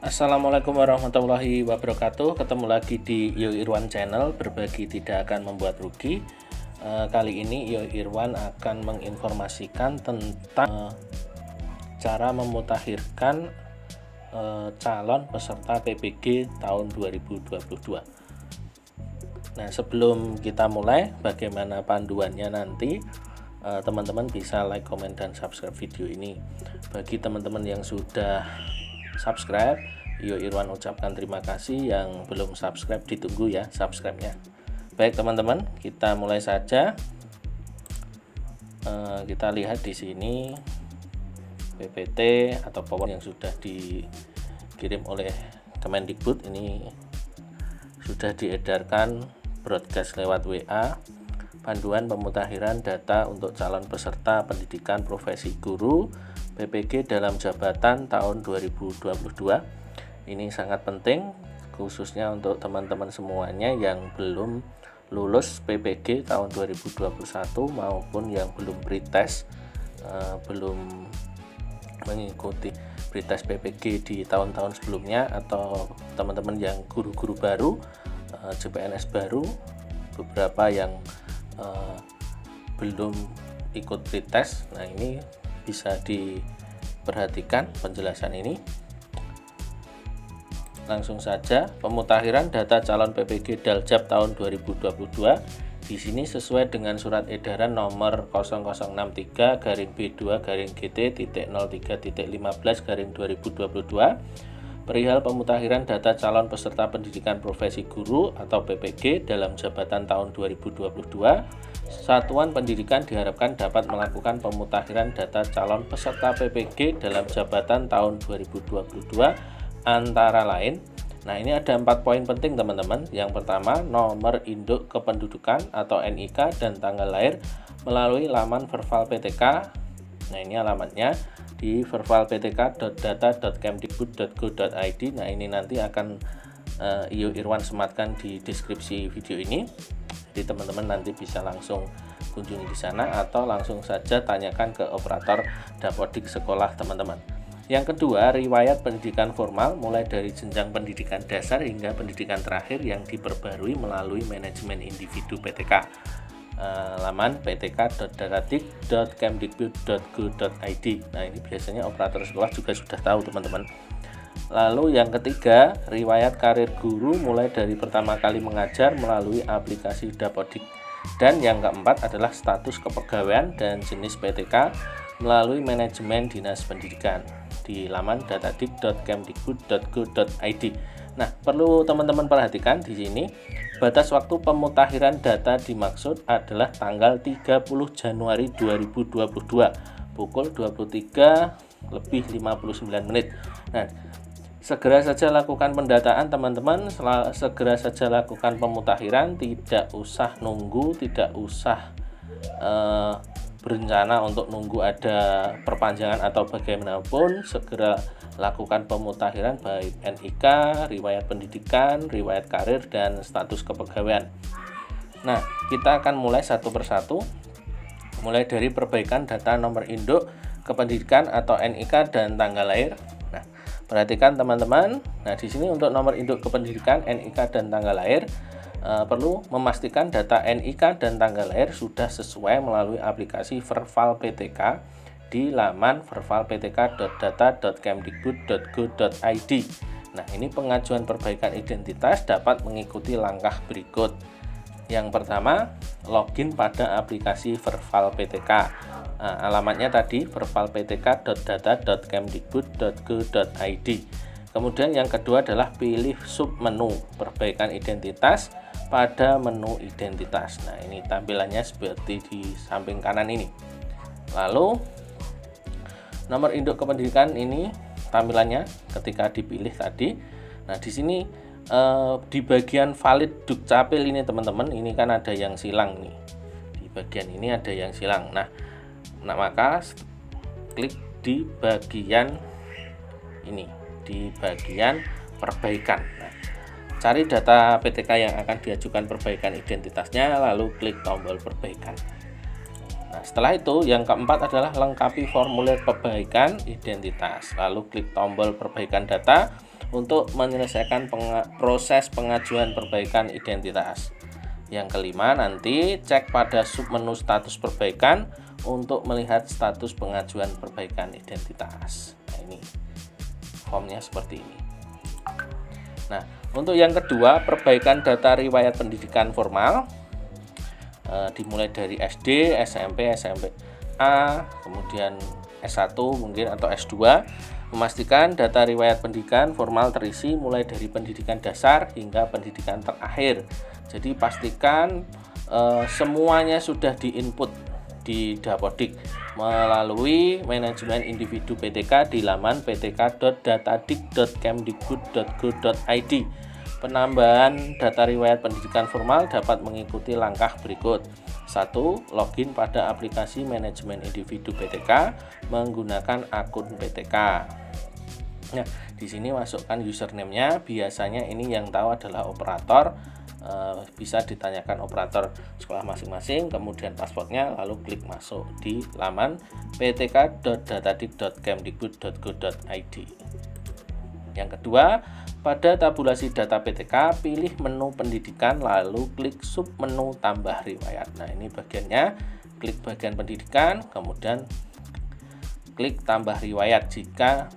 Assalamualaikum warahmatullahi wabarakatuh. Ketemu lagi di Yo Irwan Channel, berbagi tidak akan membuat rugi. Kali ini Yo Irwan akan menginformasikan tentang cara memutakhirkan calon peserta PPG tahun 2022. Nah, sebelum kita mulai, bagaimana panduannya nanti? Teman-teman bisa like, komen, dan subscribe video ini. Bagi teman-teman yang sudah subscribe, Yo Irwan ucapkan terima kasih. Yang belum subscribe ditunggu ya subscribe-nya. Baik teman-teman, kita mulai saja. Kita lihat di sini PPT atau PowerPoint yang sudah dikirim oleh Kemendikbud. Ini sudah diedarkan broadcast lewat WA. Panduan pemutakhiran data untuk calon peserta pendidikan profesi guru PPG dalam jabatan tahun 2022. Ini sangat penting khususnya untuk teman-teman semuanya yang belum lulus PPG tahun 2021 maupun yang belum pretest, belum mengikuti pretest PPG di tahun-tahun sebelumnya, atau teman-teman yang guru-guru baru, CPNS baru, beberapa yang belum ikut pretest. Nah, ini bisa diperhatikan penjelasan ini. Langsung saja, pemutakhiran data calon PPG Daljab tahun 2022 di sini sesuai dengan surat edaran nomor 0063-BD-GT.03.15-2022 perihal pemutakhiran data calon peserta pendidikan profesi guru atau PPG dalam jabatan tahun 2022. Satuan pendidikan diharapkan dapat melakukan pemutakhiran data calon peserta PPG dalam jabatan tahun 2022 antara lain. Nah, ini ada 4 poin penting teman-teman. Yang pertama, nomor induk kependudukan atau NIK dan tanggal lahir melalui laman Verval PTK. Nah, ini alamatnya di vervalptk.data.kemdikbud.go.id. Nah, ini nanti akan Yo Irwan sematkan di deskripsi video ini. Jadi teman-teman nanti bisa langsung kunjungi di sana atau langsung saja tanyakan ke operator Dapodik sekolah teman-teman. Yang kedua, riwayat pendidikan formal mulai dari jenjang pendidikan dasar hingga pendidikan terakhir yang diperbarui melalui manajemen individu PTK. Laman ptk.datadik.kemdikbud.go.id. Nah, ini biasanya operator sekolah juga sudah tahu teman-teman. Lalu yang ketiga, riwayat karir guru mulai dari pertama kali mengajar melalui aplikasi Dapodik. Dan yang keempat adalah status kepegawaian dan jenis PTK melalui manajemen dinas pendidikan di laman datadik.kemdikbud.go.id. Nah, perlu teman-teman perhatikan di sini, batas waktu pemutakhiran data dimaksud adalah tanggal 30 Januari 2022 pukul 23:59. Nah, segera saja lakukan pendataan teman-teman, segera saja lakukan pemutakhiran, tidak usah nunggu, tidak usah berencana untuk nunggu ada perpanjangan atau bagaimanapun. Segera lakukan pemutakhiran baik NIK, riwayat pendidikan, riwayat karir, dan status kepegawaian. Nah, kita akan mulai satu persatu, mulai dari perbaikan data nomor induk kependidikan atau NIK dan tanggal lahir. Nah, perhatikan teman-teman. Nah, di sini untuk nomor induk kependidikan, NIK, dan tanggal lahir perlu memastikan data NIK dan tanggal lahir sudah sesuai melalui aplikasi Verval PTK di laman vervalptk.data.kemdikbud.go.id. Nah, ini pengajuan perbaikan identitas dapat mengikuti langkah berikut. Yang pertama, login pada aplikasi Verval PTK. Nah, alamatnya tadi vervalptk.data.kemdikbud.go.id. Kemudian yang kedua adalah pilih submenu perbaikan identitas pada menu identitas. Nah, ini tampilannya seperti di samping kanan ini. Lalu nomor induk kependidikan ini tampilannya ketika dipilih tadi. Nah, di sini di bagian valid dukcapil ini teman-teman, ini kan ada yang silang nih. Di bagian ini ada yang silang. Nah, maka klik di bagian ini, di bagian perbaikan. Nah, cari data PTK yang akan diajukan perbaikan identitasnya, lalu klik tombol perbaikan. Nah, setelah itu yang keempat adalah lengkapi formulir perbaikan identitas, lalu klik tombol perbaikan data untuk menyelesaikan proses pengajuan perbaikan identitas. Yang kelima, nanti cek pada submenu status perbaikan untuk melihat status pengajuan perbaikan identitas. Nah, ini formnya seperti ini. Nah, untuk yang kedua, perbaikan data riwayat pendidikan formal, dimulai dari SD, SMP, SMA, kemudian S1 mungkin atau S2. Memastikan data riwayat pendidikan formal terisi mulai dari pendidikan dasar hingga pendidikan terakhir. Jadi pastikan semuanya sudah diinput di Dapodik melalui manajemen individu PTK di laman ptk.datadik.kemdikbud.go.id. Penambahan data riwayat pendidikan formal dapat mengikuti langkah berikut. 1. Login pada aplikasi manajemen individu PTK menggunakan akun PTK. Nah, di sini masukkan username-nya. Biasanya ini yang tahu adalah operator. Bisa ditanyakan operator sekolah masing-masing, kemudian passwordnya, lalu klik masuk di laman ptk.datadik.kemdikbud.go.id. Yang kedua, pada tabulasi data PTK, pilih menu pendidikan lalu klik submenu tambah riwayat. Nah, ini bagiannya, klik bagian pendidikan, kemudian klik tambah riwayat jika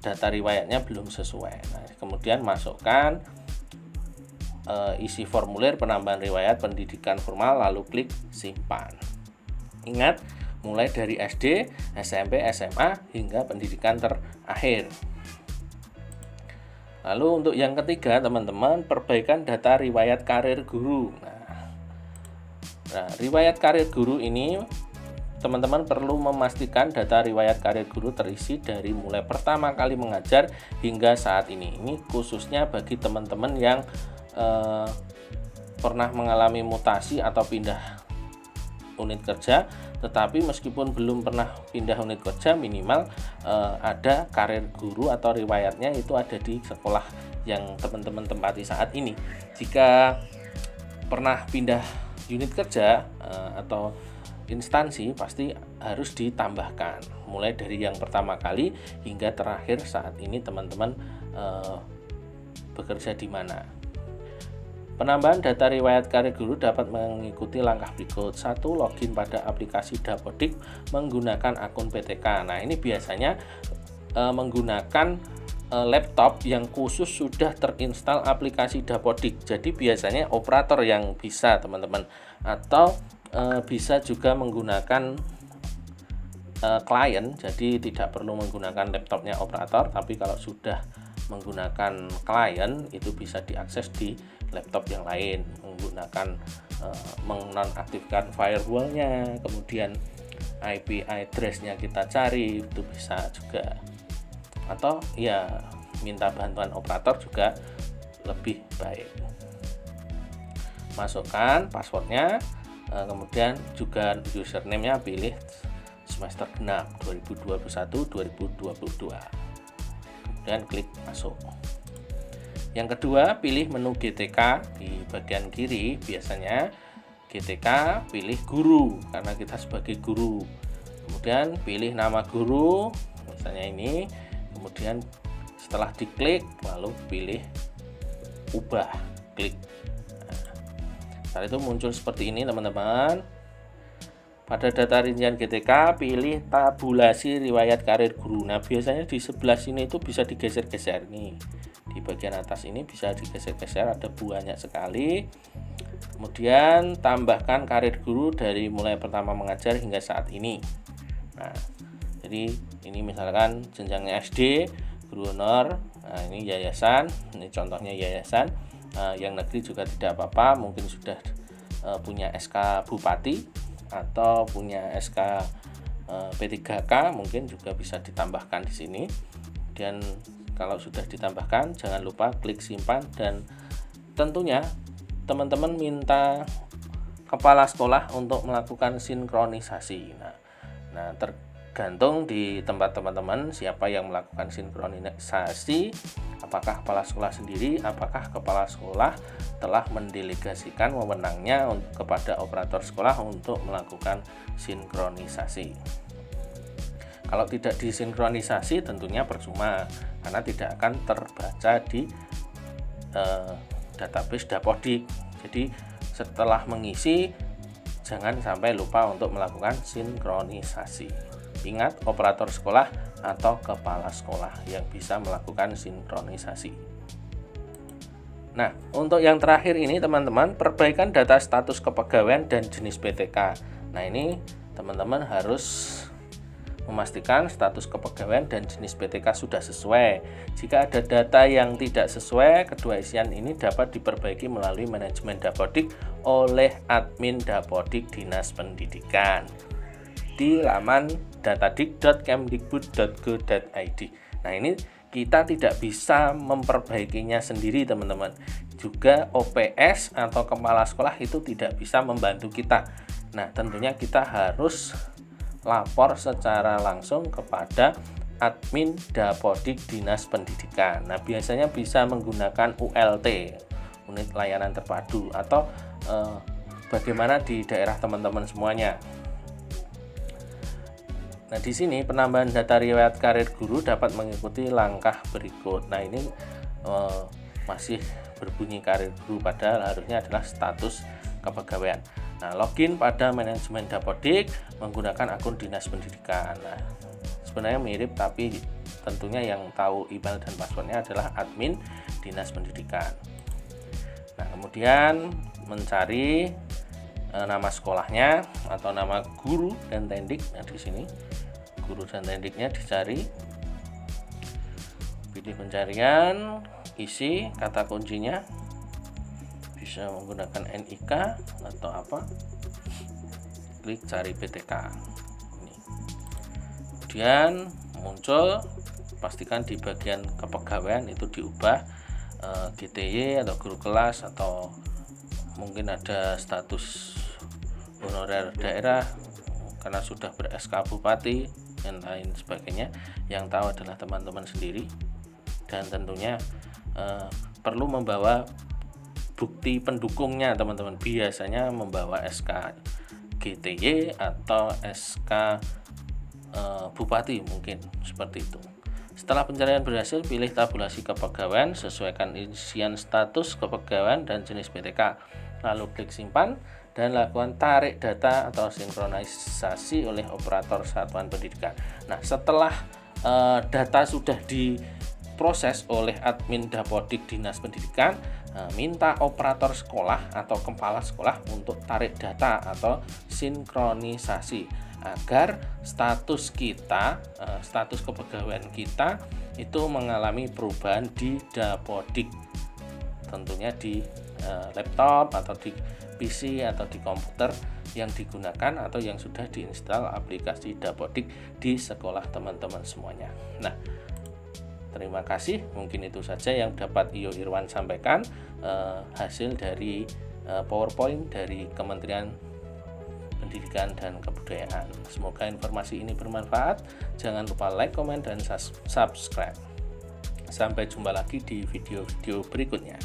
data riwayatnya belum sesuai. Nah, kemudian masukkan isi formulir penambahan riwayat pendidikan formal lalu klik simpan. Ingat, mulai dari SD, SMP, SMA hingga pendidikan terakhir. Lalu untuk yang ketiga, teman-teman, perbaikan data riwayat karir guru. Nah, riwayat karir guru ini teman-teman perlu memastikan data riwayat karir guru terisi dari mulai pertama kali mengajar hingga saat ini. Ini khususnya bagi teman-teman yang pernah mengalami mutasi atau pindah unit kerja, tetapi meskipun belum pernah pindah unit kerja, minimal ada karir guru atau riwayatnya itu ada di sekolah yang teman-teman tempati saat ini. Jika pernah pindah unit kerja atau instansi, pasti harus ditambahkan mulai dari yang pertama kali hingga terakhir saat ini teman-teman bekerja di mana. Penambahan data riwayat karir guru dapat mengikuti langkah berikut. 1. Login pada aplikasi Dapodik menggunakan akun PTK. Nah, ini biasanya menggunakan laptop yang khusus sudah terinstal aplikasi Dapodik. Jadi biasanya operator yang bisa, teman-teman. Atau bisa juga menggunakan klien, jadi tidak perlu menggunakan laptopnya operator, tapi kalau sudah menggunakan klien itu bisa diakses di laptop yang lain menggunakan menonaktifkan firewallnya, kemudian IP address-nya kita cari itu bisa juga, atau ya minta bantuan operator juga lebih baik. Masukkan passwordnya, kemudian juga username-nya pilih semester genap 2021-2022, kemudian klik masuk. Yang kedua, pilih menu GTK di bagian kiri. Biasanya GTK pilih guru karena kita sebagai guru, kemudian pilih nama guru misalnya ini, kemudian setelah diklik lalu pilih ubah, klik. Setelah itu muncul seperti ini, teman-teman. Pada data rincian GTK, pilih tabulasi riwayat karir guru. Nah, biasanya di sebelah sini itu bisa digeser-geser nih. Di bagian atas ini bisa digeser-geser, ada banyak sekali. Kemudian tambahkan karir guru dari mulai pertama mengajar hingga saat ini. Nah, jadi ini misalkan jenjangnya SD, guru honor. Nah, ini yayasan, ini contohnya yayasan. Yang negeri juga tidak apa-apa, mungkin sudah punya SK Bupati atau punya SK P3K, mungkin juga bisa ditambahkan di sini. Dan kalau sudah ditambahkan, jangan lupa klik simpan, dan tentunya teman-teman minta kepala sekolah untuk melakukan sinkronisasi. Nah, tergantung di tempat teman-teman siapa yang melakukan sinkronisasi, apakah kepala sekolah sendiri, apakah kepala sekolah telah mendelegasikan wewenangnya kepada operator sekolah untuk melakukan sinkronisasi. Kalau tidak disinkronisasi tentunya percuma, karena tidak akan terbaca di database Dapodik. Jadi setelah mengisi jangan sampai lupa untuk melakukan sinkronisasi. Ingat, operator sekolah atau kepala sekolah yang bisa melakukan sinkronisasi. Nah, untuk yang terakhir ini teman-teman, perbaikan data status kepegawaian dan jenis PTK. Nah, ini teman-teman harus memastikan status kepegawaian dan jenis PTK sudah sesuai. Jika ada data yang tidak sesuai, kedua isian ini dapat diperbaiki melalui manajemen Dapodik oleh admin Dapodik Dinas Pendidikan di laman datadik.kemdikbud.go.id. Nah, ini kita tidak bisa memperbaikinya sendiri teman-teman. Juga OPS atau kepala sekolah itu tidak bisa membantu kita. Nah, tentunya kita harus lapor secara langsung kepada admin Dapodik Dinas Pendidikan. Nah, biasanya bisa menggunakan ULT, unit layanan terpadu, atau bagaimana di daerah teman-teman semuanya. Nah, di sini penambahan data riwayat karir guru dapat mengikuti langkah berikut. Nah, ini masih berbunyi karir guru, padahal harusnya adalah status kepegawaian. Nah, login pada manajemen Dapodik menggunakan akun Dinas Pendidikan. Nah, sebenarnya mirip, tapi tentunya yang tahu email dan passwordnya adalah admin Dinas Pendidikan. Nah, kemudian mencari nama sekolahnya atau nama guru dan tendik. Nah, di sini guru dan tendiknya dicari. Pilih pencarian, isi kata kuncinya. Bisa menggunakan NIK atau apa, klik cari PTK. Ini. Kemudian muncul, pastikan di bagian kepegawaian itu diubah GTY atau guru kelas, atau mungkin ada status honorer daerah karena sudah ber-SK Bupati dan lain sebagainya. Yang tahu adalah teman-teman sendiri, dan tentunya perlu membawa bukti pendukungnya teman-teman. Biasanya membawa SK GTY atau SK Bupati, mungkin seperti itu. Setelah pencarian berhasil, pilih tabulasi kepegawaian, sesuaikan isian status kepegawaian dan jenis PTK, lalu klik simpan dan lakukan tarik data atau sinkronisasi oleh operator satuan pendidikan. Nah, setelah data sudah diproses oleh admin Dapodik Dinas Pendidikan, minta operator sekolah atau kepala sekolah untuk tarik data atau sinkronisasi agar status kita, status kepegawaian kita itu mengalami perubahan di Dapodik. Tentunya di laptop atau di PC atau di komputer yang digunakan atau yang sudah diinstal aplikasi Dapodik di sekolah teman-teman semuanya. Nah, terima kasih, mungkin itu saja yang dapat Iyo Irwan sampaikan, hasil dari PowerPoint dari Kementerian Pendidikan dan Kebudayaan. Semoga informasi ini bermanfaat. Jangan lupa like, komen, dan subscribe. Sampai jumpa lagi di video-video berikutnya.